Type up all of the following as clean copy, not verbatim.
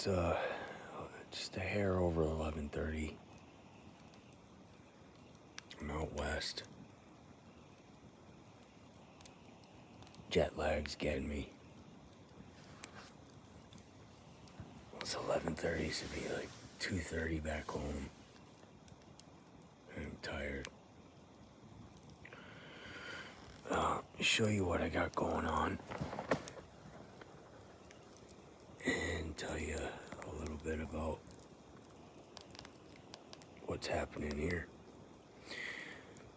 It's just a hair over 11:30. I'm out west. Jet lag's getting me. It's 11:30, so it'd be like 2:30 back home. I'm tired. Show you what I got going on and tell you a little bit about what's happening here.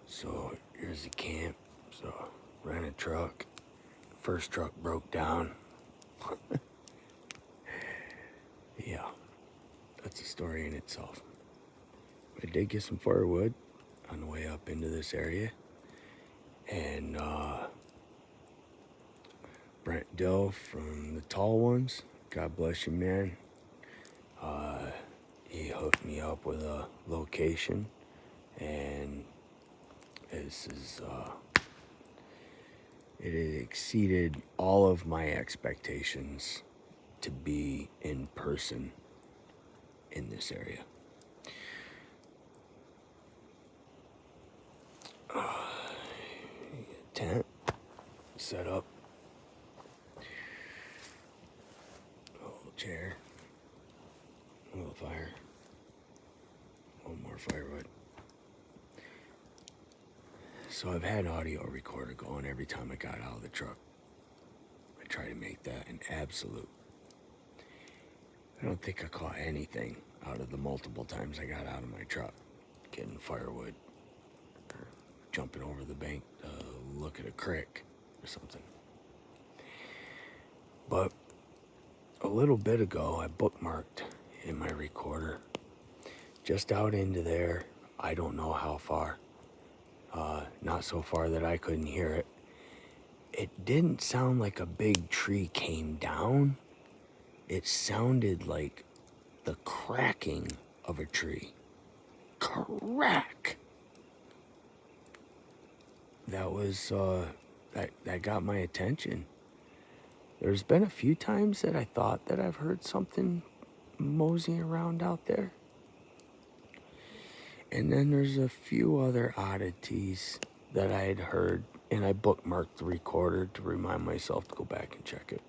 So here's the camp. So ran a truck. First truck broke down. Yeah, that's a story in itself. I did get some firewood on the way up into this area, and Brent Dill from the Tall Ones, God bless you, man. He hooked me up with a location, and this is it had exceeded all of my expectations to be in person in this area. Tent set up, a little chair, a little fire, one more firewood. So I've had audio recorder going every time I got out of the truck. I try to make that an absolute. I don't think I caught anything out of the multiple times I got out of my truck, getting firewood or jumping over the bank to look at a creek or something. But a little bit ago, I bookmarked in my recorder just out into there. I don't know how far. Not so far that I couldn't hear it. It didn't sound like a big tree came down. It sounded like the cracking of a tree. Crack! That was, that got my attention. There's been a few times that I thought that I've heard something moseying around out there. And then there's a few other oddities that I had heard, and I bookmarked the recorder to remind myself to go back and check it.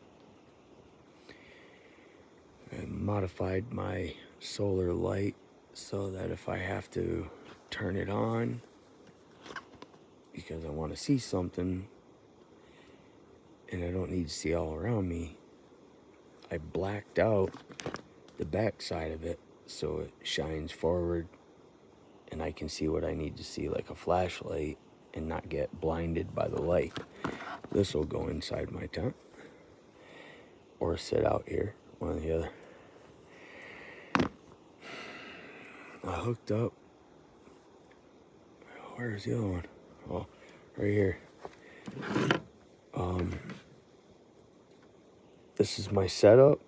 I modified my solar light so that if I have to turn it on because I want to see something and I don't need to see all around me, I blacked out the back side of it so it shines forward and I can see what I need to see like a flashlight and not get blinded by the light. This will go inside my tent or sit out here, one or the other. I hooked up. Where's the other one? Oh, right here. This is my setup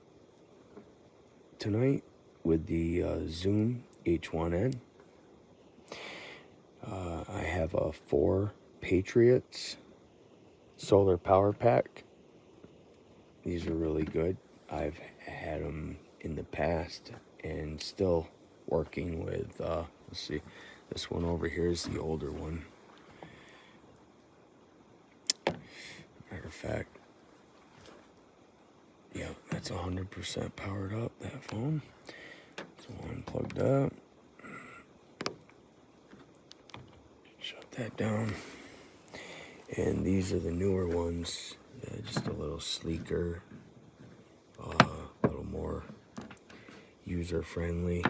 tonight with the Zoom H1N. I have a 4 Patriots solar power pack. These are really good. I've had them in the past and still working with, let's see, this one over here is the older one. Matter of fact, yeah, that's 100% powered up, that phone. So I'll unplug that. Shut that down. And these are the newer ones, just a little sleeker, a little more user-friendly.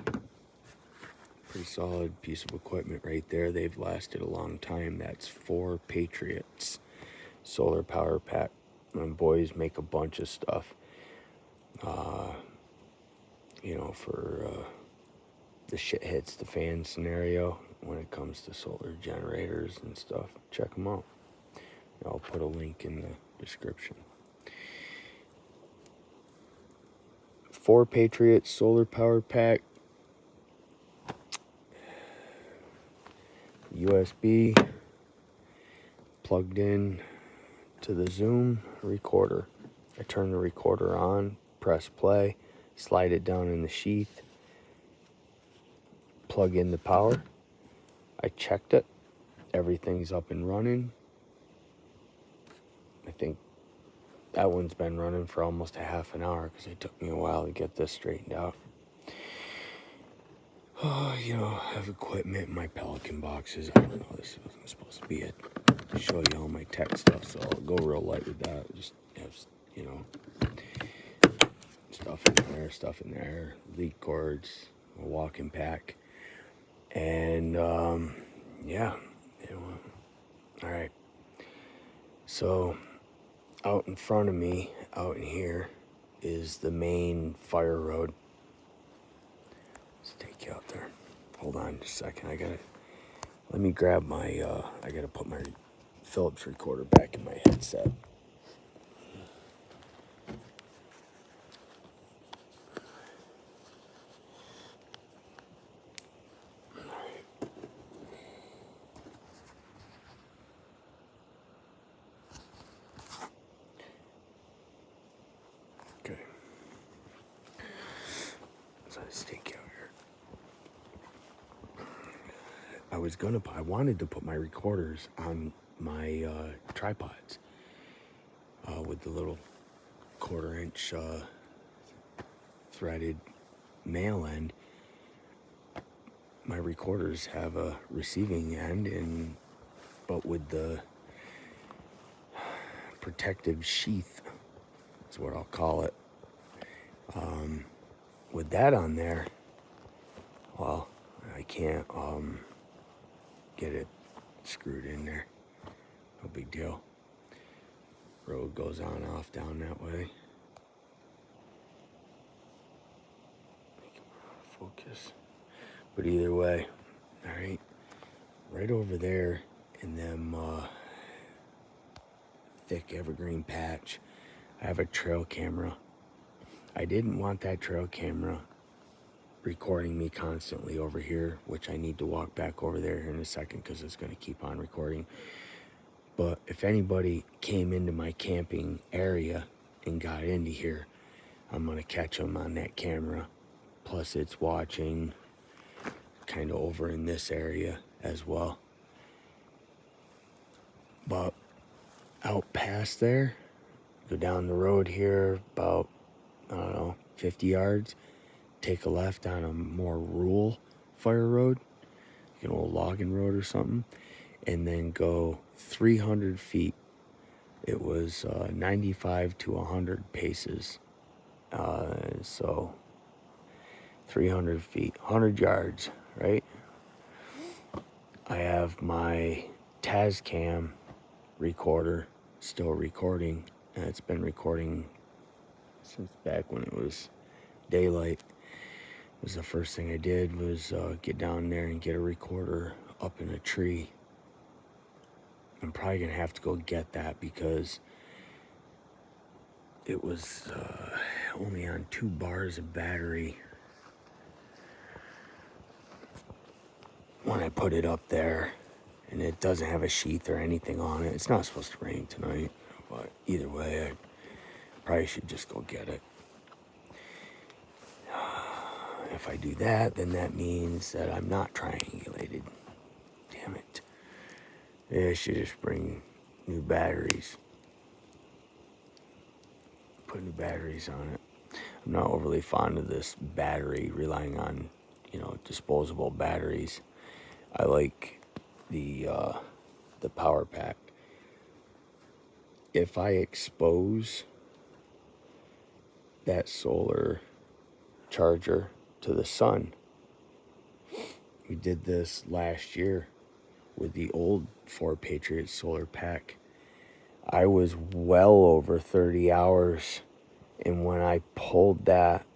Pretty solid piece of equipment right there. They've lasted a long time. That's 4 Patriots solar power pack. My boys make a bunch of stuff, for the shit hits the fan scenario when it comes to solar generators and stuff. Check them out. I'll put a link in the description. 4 Patriots solar power pack. USB plugged in to the Zoom recorder. I turn the recorder on, press play, slide it down in the sheath, plug in the power. I checked it. Everything's up and running. I think that one's been running for almost a half an hour because it took me a while to get this straightened out. Oh, you know, I have equipment in my Pelican boxes. I don't know, this wasn't supposed to be it. To show you all my tech stuff, so I'll go real light with that. Just have, you know, stuff in there, lead cords, a walking pack, and yeah. All right. So out in front of me, out in here, is the main fire road. Let's take you out there. Hold on just a second. Let me grab my, I gotta put my Philips recorder back in my headset. Okay. So let's take you out here. I wanted to put my recorders on my tripods with the little 1/4-inch threaded male end. My recorders have a receiving end, but with the protective sheath, is what I'll call it. With that on there, well, I can't get it screwed in there. No big deal. Road goes on off down that way. Make it out of focus. But either way, all right, right over there in them thick evergreen patch, I have a trail camera. I didn't want that trail camera recording me constantly over here, which I need to walk back over there in a second because it's going to keep on recording. But if anybody came into my camping area and got into here, I'm going to catch them on that camera. Plus it's watching kind of over in this area as well. But out past there, go down the road here about, I don't know, 50 yards, take a left on a more rural fire road, like an old logging road or something, and then go 300 feet. It was 95 to 100 paces. So 300 feet, 100 yards, right? I have my Tascam recorder still recording, and it's been recording since back when it was daylight. It was the first thing I did was get down there and get a recorder up in a tree. I'm probably gonna have to go get that because it was only on 2 bars of battery when I put it up there, and it doesn't have a sheath or anything on it. It's not supposed to rain tonight, but either way, I probably should just go get it. If I do that, then that means that I'm not triangulated. Damn it. Maybe I should just bring new batteries. Put new batteries on it. I'm not overly fond of this battery, relying on, you know, disposable batteries. I like the power pack. If I expose that solar charger to the sun, we did this last year with the old Ford Patriot solar pack. I was well over 30 hours, and when I pulled that,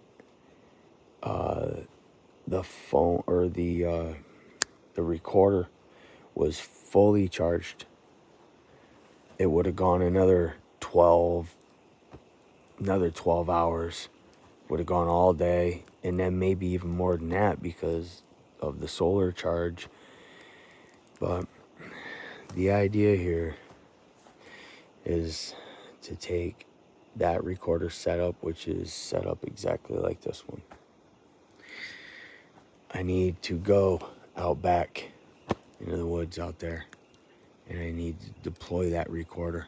the phone or the recorder was fully charged. It would have gone another 12 hours. Would have gone all day, and then maybe even more than that because of the solar charge. But the idea here is to take that recorder setup, which is set up exactly like this one. I need to go out back into the woods out there, and I need to deploy that recorder.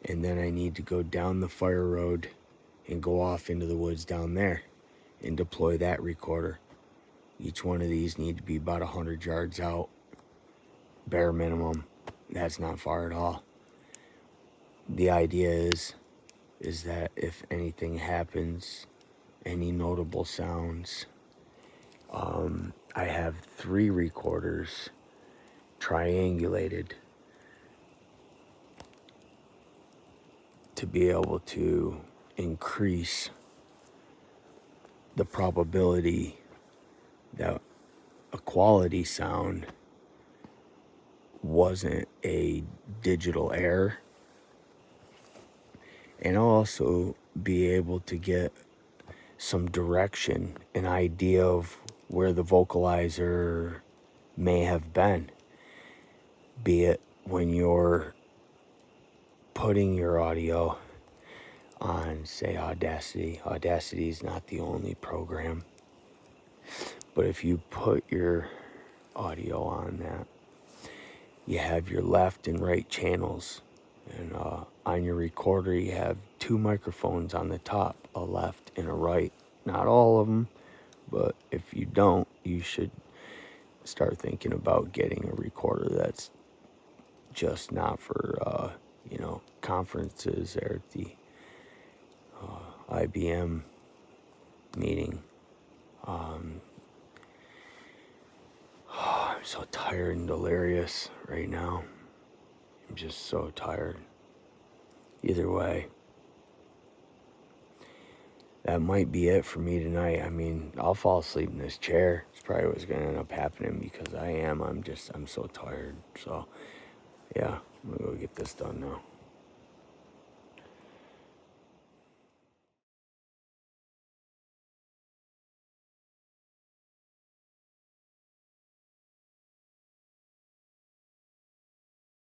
And then I need to go down the fire road and go off into the woods down there and deploy that recorder. Each one of these need to be about 100 yards out, bare minimum. That's not far at all. The idea is that if anything happens, any notable sounds, I have 3 recorders triangulated to be able to increase the probability that a quality sound wasn't a digital error, and I'll also be able to get some direction, an idea of where the vocalizer may have been, be it when you're putting your audio on, say, Audacity. Audacity is not the only program, but if you put your audio on that, you have your left and right channels, and on your recorder you have 2 microphones on the top, a left and a right. Not all of them, but if you don't, you should start thinking about getting a recorder that's just not for conferences or at the IBM meeting. I'm so tired and delirious right now. I'm just so tired. Either way, that might be it for me tonight. I mean, I'll fall asleep in this chair. It's probably what's going to end up happening because I'm so tired. So, yeah, I'm going to go get this done now.